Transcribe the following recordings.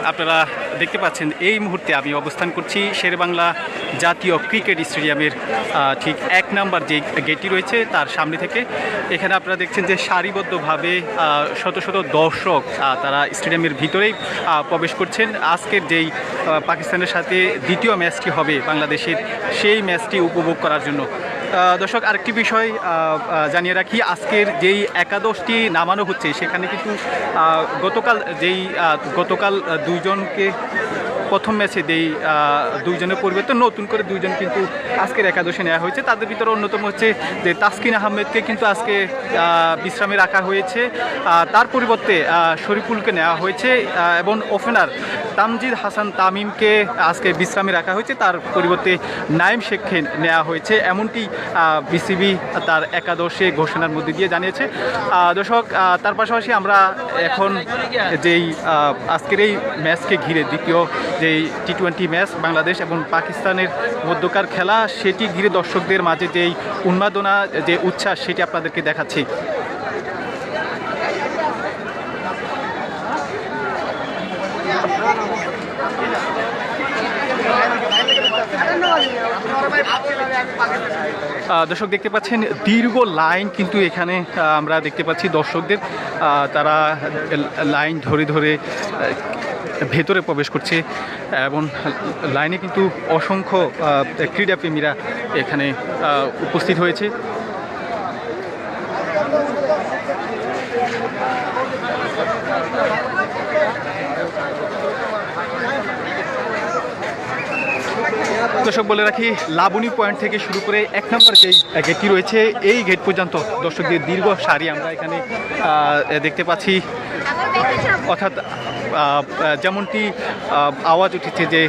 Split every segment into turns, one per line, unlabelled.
আপনারা দেখতে পাচ্ছেন এই মুহূর্তে আমি অবস্থান করছি শেরেবাংলা জাতীয় ক্রিকেট স্টেডিয়ামের ঠিক ১ নম্বর যে গেটটি রয়েছে তার সামনে থেকে। এখানে আপনারা দেখছেন যে সারিবদ্ধভাবে শত শত দর্শক তারা স্টেডিয়ামের ভিতরেই প্রবেশ করছেন। আজকের যেই পাকিস্তানের সাথে দ্বিতীয় ম্যাচটি হবে বাংলাদেশের, সেই ম্যাচটি উপভোগ করার জন্য। দর্শক, আরেকটি বিষয় জানিয়ে রাখি, আজকের যেই একাদশটি নামানো হচ্ছে সেখানে কিন্তু গতকাল দুইজনকে প্রথম ম্যাচে দুইজনের পরিবর্তে নতুন করে দুইজন কিন্তু আজকের একাদশে নেওয়া হয়েছে। তাদের ভিতরে অন্যতম হচ্ছে যে তাসকিন আহমেদকে কিন্তু আজকে বিশ্রামে রাখা হয়েছে, তার পরিবর্তে শরীফুলকে নেওয়া হয়েছে এবং ওপেনার তামজিদ হাসান তামিমকে আজকে বিশ্রামে রাখা হয়েছে, তার পরিবর্তে নাইম শেখকে নেওয়া হয়েছে, এমনটি বিসিবি তার একাদশে ঘোষণার মধ্যে দিয়ে জানিয়েছে। দর্শক, তার পাশাপাশি আমরা এখন যেই আজকের এই ম্যাচকে ঘিরে দ্বিতীয় যেই টি-20 ম্যাচ বাংলাদেশ এবং পাকিস্তানের মধ্যকার খেলা, সেটি ঘিরে দর্শকদের মাঝে যেই উন্মাদনা, যে উচ্ছ্বাস, সেটি আপনাদেরকে দেখাচ্ছি। দর্শক দেখতে পাচ্ছেন দীর্ঘ লাইন কিন্তু এখানে আমরা দেখতে পাচ্ছি দর্শকদের, তারা লাইন ধরে ধরে ভেতরে প্রবেশ করছে এবং লাইনে কিন্তু অসংখ্য ক্রীড়াপ্রেমীরা এখানে উপস্থিত হয়েছে। দর্শক বলে রাখি, লাবণী পয়েন্ট থেকে শুরু করে ১ নম্বর যে গেটটি রয়েছে এই গেট পর্যন্ত দর্শকদের দীর্ঘ সারি আমরা এখানে দেখতে পাচ্ছি। অর্থাৎ যেমনটি আওয়াজ উঠেছে যে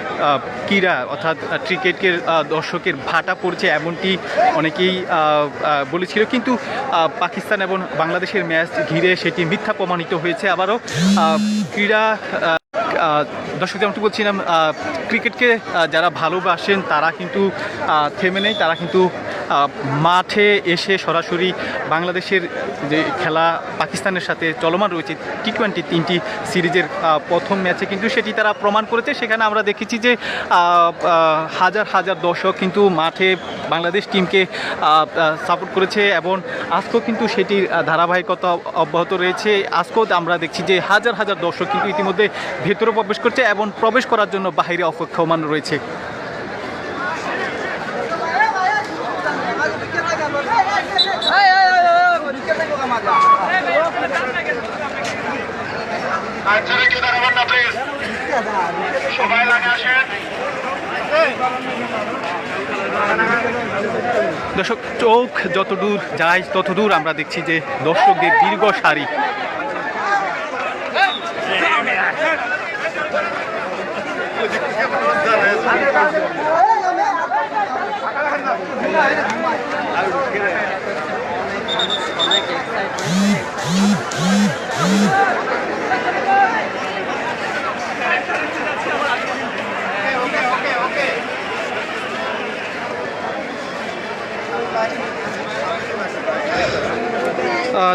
ক্রীড়া অর্থাৎ ক্রিকেটের দর্শকের ভাটা পড়ছে, এমনটি অনেকেই বলেছিল, কিন্তু পাকিস্তান এবং বাংলাদেশের ম্যাচ ঘিরে সেটি মিথ্যা প্রমাণিত হয়েছে। আবারও ক্রীড়া দর্শক যেমনটি বলছিলাম, ক্রিকেটকে যারা ভালোবাসেন তারা কিন্তু থেমে নেই, তারা কিন্তু মাঠে এসে সরাসরি বাংলাদেশের যে খেলা পাকিস্তানের সাথে চলমান রয়েছে টি-20 3টি সিরিজের প্রথম ম্যাচে কিন্তু সেটি তারা প্রমাণ করেছে। সেখানে আমরা দেখেছি যে হাজার হাজার দর্শক কিন্তু মাঠে বাংলাদেশ টিমকে সাপোর্ট করেছে এবং আজকেও কিন্তু সেটির ধারাবাহিকতা অব্যাহত রয়েছে। আজকেও আমরা দেখছি যে হাজার হাজার দর্শক কিন্তু ইতিমধ্যে ভেতরে প্রবেশ করছে এবং প্রবেশ করার জন্য বাহিরে অপেক্ষমান রয়েছে। দর্শক, চোখ যত দূর যায় তত দূর আমরা দেখছি যে দর্শকদের দীর্ঘ সারি।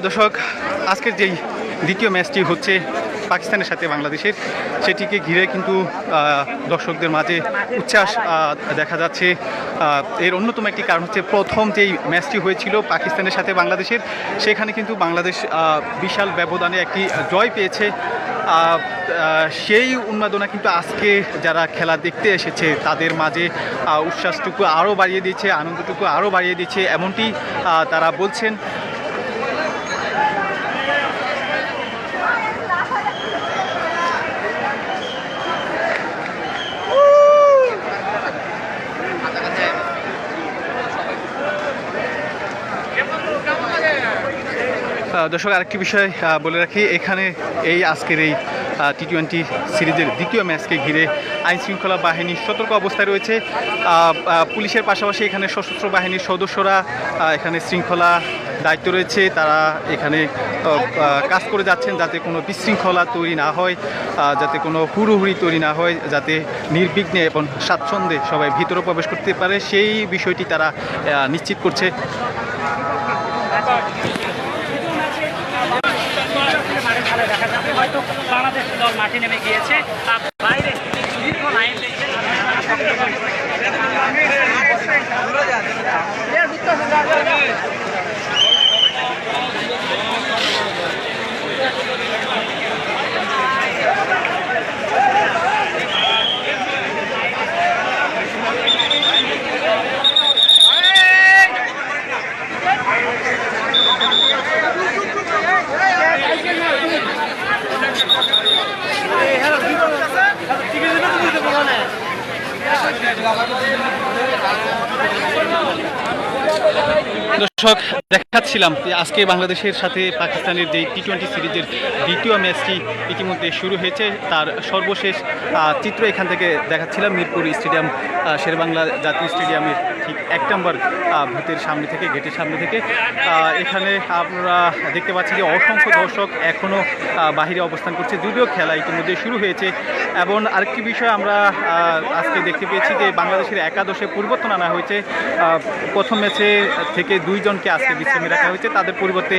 দর্শক, আজকের যেই দ্বিতীয় ম্যাচটি হচ্ছে পাকিস্তানের সাথে বাংলাদেশের, সেটিকে ঘিরে কিন্তু দর্শকদের মাঝে উচ্ছ্বাস দেখা যাচ্ছে। এর অন্যতম একটি কারণ হচ্ছে প্রথম যেই ম্যাচটি হয়েছিল পাকিস্তানের সাথে বাংলাদেশের, সেখানে কিন্তু বাংলাদেশ বিশাল ব্যবধানে একটি জয় পেয়েছে। সেই উন্মাদনা কিন্তু আজকে যারা খেলা দেখতে এসেছে তাদের মাঝে উচ্ছ্বাসটুকু আরও বাড়িয়ে দিচ্ছে, আনন্দটুকু আরও বাড়িয়ে দিচ্ছে, এমনটি তারা বলছেন। দর্শক, আরেকটি বিষয় বলে রাখি, এখানে এই আজকের এই টি-20 সিরিজের দ্বিতীয় ম্যাচকে ঘিরে আইনশৃঙ্খলা বাহিনী সতর্ক অবস্থায় রয়েছে। পুলিশের পাশাপাশি এখানে সশস্ত্র বাহিনীর সদস্যরা এখানে শৃঙ্খলা দায়িত্ব রয়েছে, তারা এখানে কাজ করে যাচ্ছেন যাতে কোনো বিশৃঙ্খলা তৈরি না হয়, যাতে কোনো হুড়োহুড়ি তৈরি না হয়, যাতে নির্বিঘ্নে এবং স্বাচ্ছন্দ্যে সবাই ভিতরে প্রবেশ করতে পারে, সেই বিষয়টি তারা নিশ্চিত করছে। দেখা যাবে
হয়তো বাংলাদেশ দল মাঠে নেমে গিয়েছে। বাইরে দীর্ঘ লাইন দেখছেন।
দর্শক দেখাচ্ছিলাম যে আজকে বাংলাদেশের সাথে পাকিস্তানের যে টি-20 সিরিজের দ্বিতীয় ম্যাচটি ইতিমধ্যে শুরু হয়েছে, তার সর্বশেষ চিত্র এখান থেকে দেখাচ্ছিলাম মিরপুর স্টেডিয়াম, শেরেবাংলা জাতীয় স্টেডিয়ামের ঠিক 1 নম্বর ভূতের সামনে থেকে, গেটের সামনে থেকে। এখানে আপনারা দেখতে পাচ্ছি যে অসংখ্য দর্শক এখনও বাহিরে অবস্থান করছে, যদিও খেলা ইতিমধ্যে শুরু হয়েছে। এবং আরেকটি বিষয় আমরা আজকে দেখতে পেয়েছি যে বাংলাদেশের একাদশে পরিবর্তন আনা হয়েছে। প্রথম ম্যাচে থেকে 2 জনকে আজকে বিশ্রামে রাখা হয়েছে, তাদের পরিবর্তে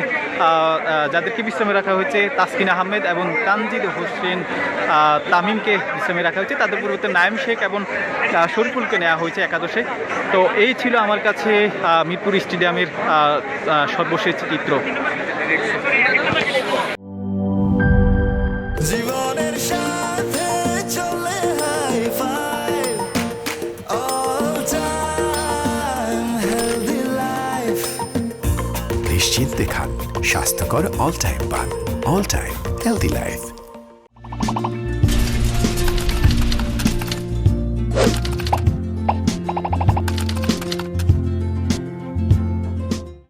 যাদেরকে বিশ্রামে রাখা হয়েছে তাসকিন আহমেদ এবং তানজিদ হোসেন তামিমকে বিশ্রামে রাখা হয়েছে, তাদের পরিবর্তে নাইম শেখ এবং শরীফুলকে নেওয়া হয়েছে একাদশে। তো এই ছিল আমার কাছে মিরপুর স্টেডিয়ামের সর্বশেষ চিত্র।
জীবনের সাথে চলে hi fi all time healthy life. নিশ্চিন্তে খান স্বাস্থ্যকর অল টাইম পান, অল টাইম হেলদি লাইফ।